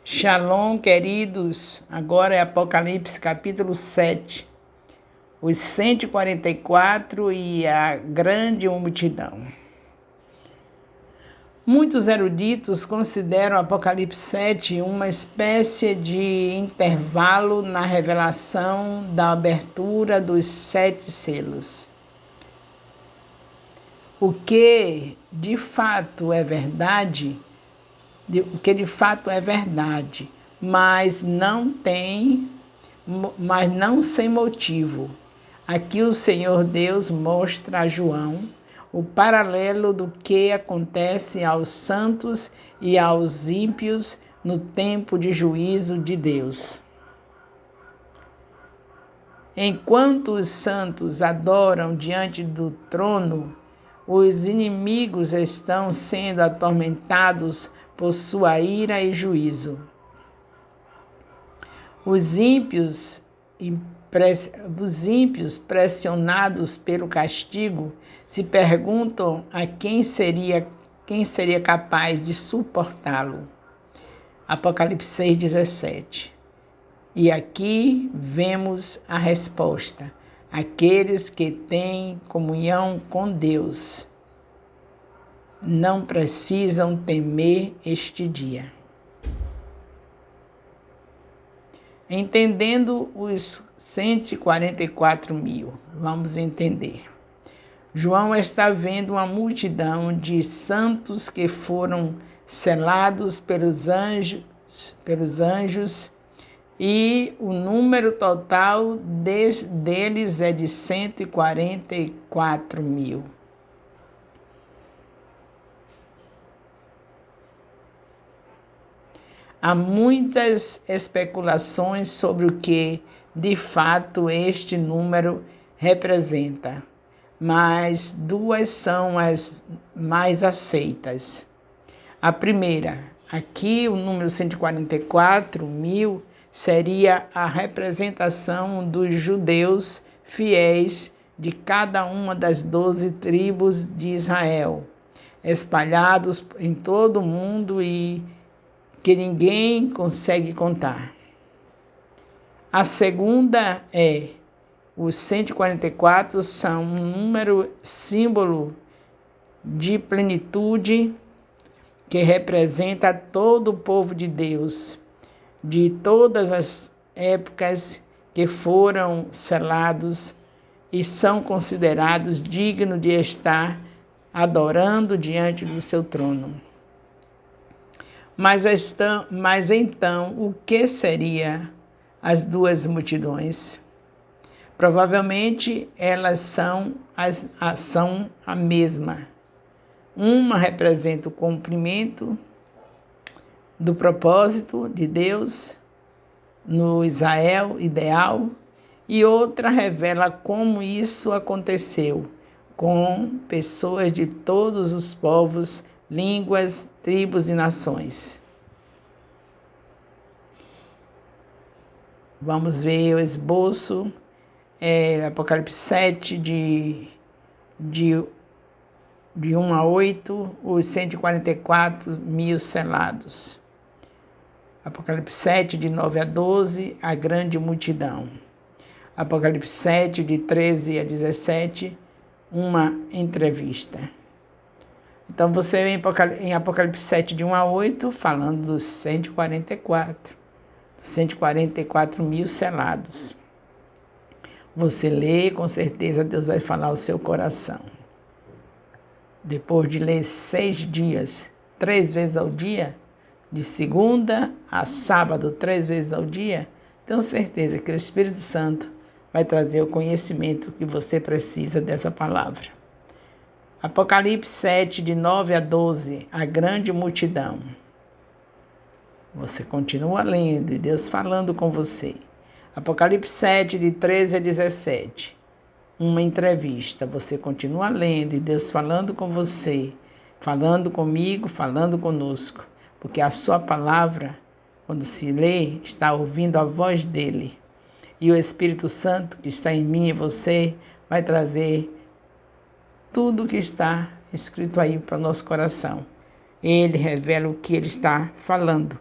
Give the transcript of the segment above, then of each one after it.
Shalom, queridos. Agora é Apocalipse capítulo 7. Os 144 e a grande multidão. Muitos eruditos consideram Apocalipse 7 uma espécie de intervalo na revelação da abertura dos 7 selos. O que de fato é verdade, mas não sem motivo. Aqui o Senhor Deus mostra a João o paralelo do que acontece aos santos e aos ímpios no tempo de juízo de Deus. Enquanto os santos adoram diante do trono, os inimigos estão sendo atormentados por sua ira e juízo. Os ímpios, pressionados pelo castigo, se perguntam a quem seria capaz de suportá-lo. Apocalipse 6,17. E aqui vemos a resposta. Aqueles que têm comunhão com Deus não precisam temer este dia. Entendendo os 144 mil, vamos entender. João está vendo uma multidão de santos que foram selados pelos anjos e o número total deles é de 144 mil. Há muitas especulações sobre o que, de fato, este número representa, mas duas são as mais aceitas. A primeira, aqui o número 144 mil, seria a representação dos judeus fiéis de cada uma das 12 tribos de Israel, espalhados em todo o mundo e que ninguém consegue contar. A segunda os 144 são um número símbolo de plenitude que representa todo o povo de Deus, de todas as épocas que foram selados e são considerados dignos de estar adorando diante do seu trono. Mas então, o que seria as duas multidões? Provavelmente elas são a mesma. Uma representa o cumprimento do propósito de Deus no Israel ideal e outra revela como isso aconteceu com pessoas de todos os povos, línguas, tribos e nações. Vamos ver o esboço, Apocalipse 7, de 1 a 8, os 144 mil selados. Apocalipse 7, de 9 a 12, a grande multidão. Apocalipse 7, de 13 a 17, uma entrevista. Então você vê em Apocalipse 7, de 1 a 8, falando dos 144 mil selados. Você lê, com certeza Deus vai falar ao seu coração. Depois de ler 6 dias, 3 vezes ao dia, de segunda a sábado, 3 vezes ao dia, tenho certeza que o Espírito Santo vai trazer o conhecimento que você precisa dessa palavra. Apocalipse 7, de 9 a 12, a grande multidão. Você continua lendo e Deus falando com você. Apocalipse 7, de 13 a 17, uma entrevista. Você continua lendo e Deus falando com você, falando comigo, falando conosco. Porque a sua palavra, quando se lê, está ouvindo a voz dele. E o Espírito Santo que está em mim e você vai trazer tudo o que está escrito aí para o nosso coração. Ele revela o que ele está falando.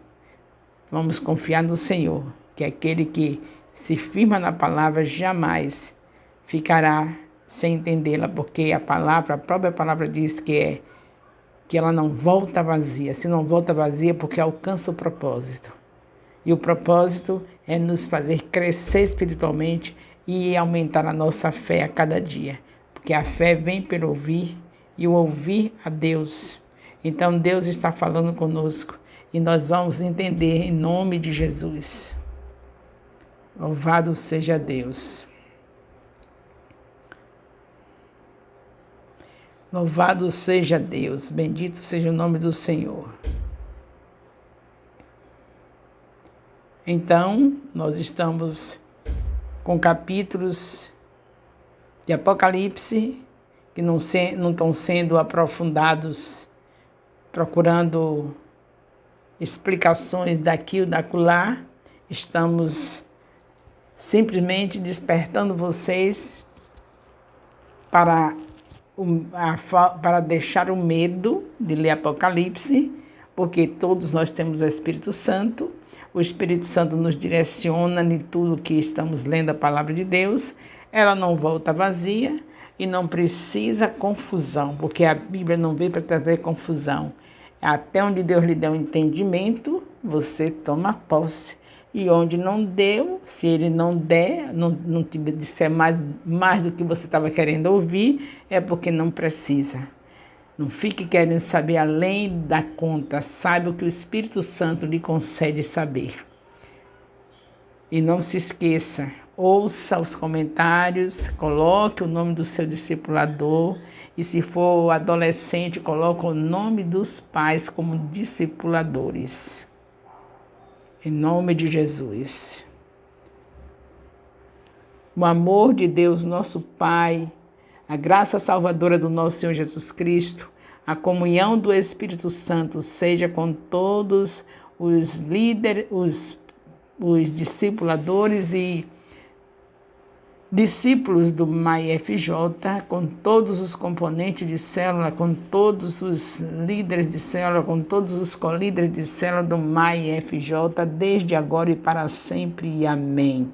Vamos confiar no Senhor, que aquele que se firma na palavra jamais ficará sem entendê-la, porque a própria palavra diz que ela não volta vazia. Se não volta vazia, é porque alcança o propósito. E o propósito é nos fazer crescer espiritualmente e aumentar a nossa fé a cada dia. Porque a fé vem pelo ouvir e o ouvir a Deus. Então Deus está falando conosco e nós vamos entender em nome de Jesus. Louvado seja Deus. Louvado seja Deus, bendito seja o nome do Senhor. Então, nós estamos com capítulos de Apocalipse que não estão sendo aprofundados, procurando explicações daqui ou dacolá. Estamos simplesmente despertando vocês para deixar o medo de ler Apocalipse, porque todos nós temos o Espírito Santo. O Espírito Santo nos direciona em tudo que estamos lendo a palavra de Deus. Ela não volta vazia e não precisa confusão, porque a Bíblia não veio para trazer confusão. Até onde Deus lhe deu um entendimento, você toma posse. E onde não deu, se ele não der, não te disser mais do que você estava querendo ouvir, é porque não precisa. Não fique querendo saber além da conta. Saiba o que o Espírito Santo lhe concede saber. E não se esqueça, ouça os comentários, coloque o nome do seu discipulador. E se for adolescente, coloque o nome dos pais como discipuladores. Em nome de Jesus. O amor de Deus, nosso Pai, a graça salvadora do nosso Senhor Jesus Cristo, a comunhão do Espírito Santo seja com todos os líderes, os discipuladores e discípulos do MAI-FJ, com todos os componentes de célula, com todos os líderes de célula, com todos os colíderes de célula do MAI-FJ, desde agora e para sempre. Amém.